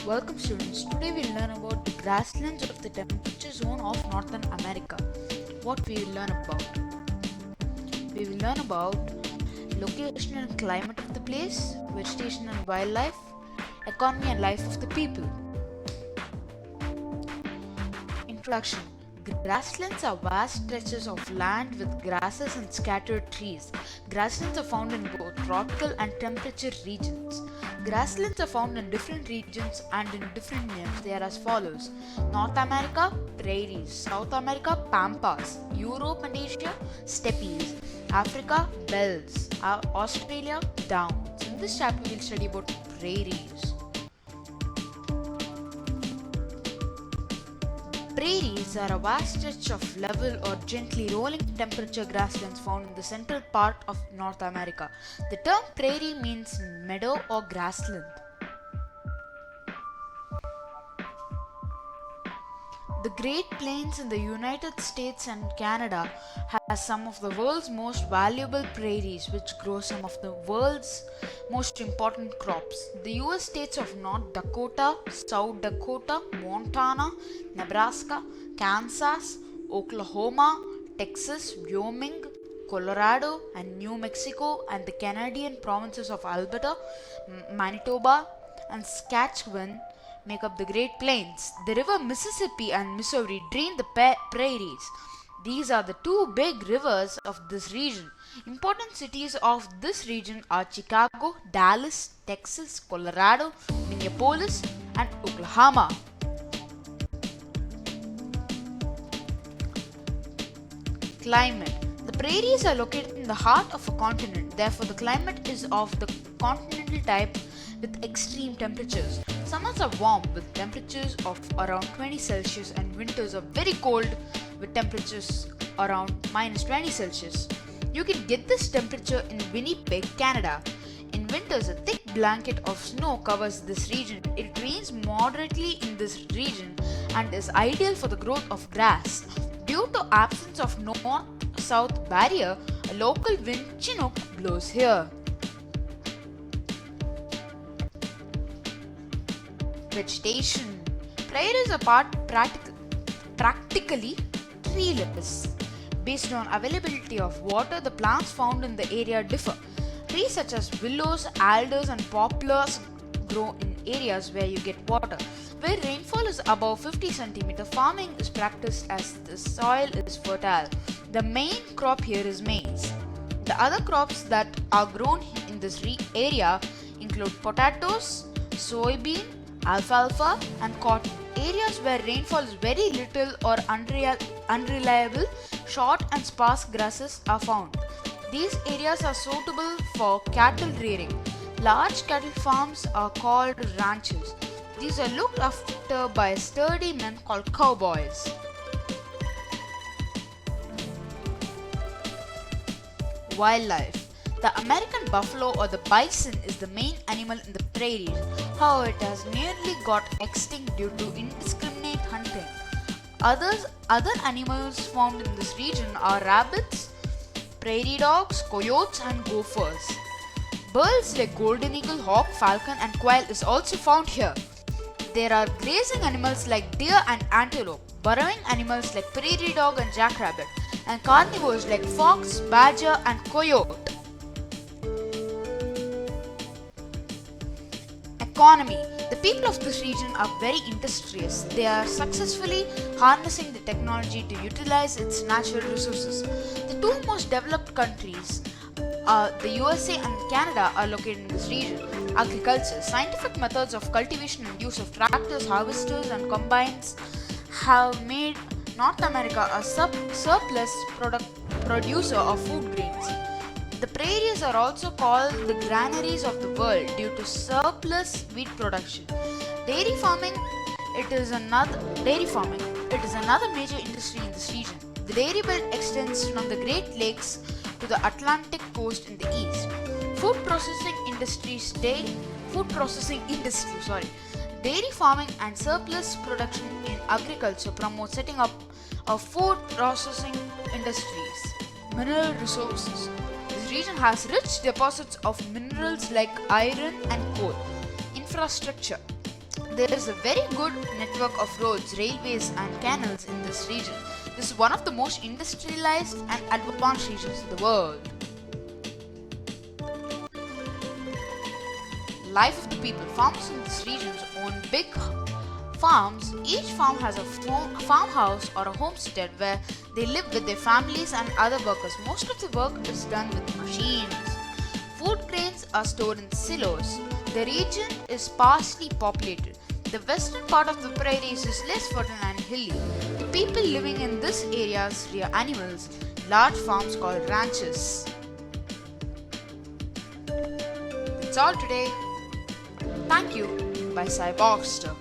Welcome students, today we'll learn about the grasslands of the temperature zone of Northern America. What we will learn about? We will learn about location and climate of the place, vegetation and wildlife, economy and life of the people. Introduction. Grasslands are vast stretches of land with grasses and scattered trees. Grasslands are found in both tropical and temperate regions. Grasslands are found in different regions and in different names. They are as follows: North America, prairies; South America, pampas; Europe and Asia, steppes; Africa, bells; Australia, downs. In this chapter, we will study about prairies. Prairies are a vast stretch of level or gently rolling temperature grasslands found in the central part of North America. The term prairie means meadow or grassland. The Great Plains in the United States and Canada has some of the world's most valuable prairies, which grow some of the world's most important crops. The US states of North Dakota, South Dakota, Montana, Nebraska, Kansas, Oklahoma, Texas, Wyoming, Colorado, and New Mexico, and the Canadian provinces of Alberta, Manitoba, and Saskatchewan make up the Great Plains. The river Mississippi and Missouri drain the prairies. These are the two big rivers of this region. Important cities of this region are Chicago, Dallas, Texas, Colorado, Minneapolis, and Oklahoma. Climate. The prairies are located in the heart of a continent. Therefore, the climate is of the continental type with extreme temperatures. Summers are warm with temperatures of around 20 Celsius and winters are very cold with temperatures around -20 Celsius. You can get this temperature in Winnipeg, Canada. In winters, a thick blanket of snow covers this region. It rains moderately in this region and is ideal for the growth of grass. Due to absence of north-south barrier, a local wind Chinook blows here. Vegetation. Prairies are practically treeless. Based on availability of water, the plants found in the area differ. Trees such as willows, alders, and poplars grow in areas where you get water. Where rainfall is above 50 cm, farming is practiced as the soil is fertile. The main crop here is maize. The other crops that are grown in this area include potatoes, soybean, alfalfa, and cotton. Areas where rainfall is very little or unreliable, short and sparse grasses are found. These areas are suitable for cattle rearing. Large cattle farms are called ranches. These are looked after by sturdy men called cowboys. Wildlife. The American buffalo or the bison is the main animal in the prairies. However, it has nearly got extinct due to indiscriminate hunting. Other animals found in this region are rabbits, prairie dogs, coyotes, and gophers. Birds like golden eagle, hawk, falcon, and quail is also found here. There are grazing animals like deer and antelope, burrowing animals like prairie dog and jackrabbit, and carnivores like fox, badger, and coyote. Economy. The people of this region are very industrious. They are successfully harnessing the technology to utilize its natural resources. The two most developed countries, the USA and Canada, are located in this region. Agriculture. Scientific methods of cultivation and use of tractors, harvesters, and combines have made North America a surplus producer of food grains. The prairies are also called the granaries of the world due to surplus wheat production. Dairy farming. It is another major industry in this region. The dairy belt extends from the Great Lakes to the Atlantic coast in the east. Food processing industry. Dairy farming and surplus production in agriculture promote setting up of food processing industries. Mineral resources. This region has rich deposits of minerals like iron and coal. Infrastructure. There is a very good network of roads, railways and canals in this region. This is one of the most industrialized and advanced regions in the world. Life of the people. Farmers in this region own big farms. Each farm has a farmhouse or a homestead where they live with their families and other workers. Most of the work is done with machines. Food grains are stored in silos. The region is sparsely populated. The western part of the prairies is less fertile and hilly. The people living in this areas rear animals, large farms called ranches. That's all today. Thank you by Cy Boxster.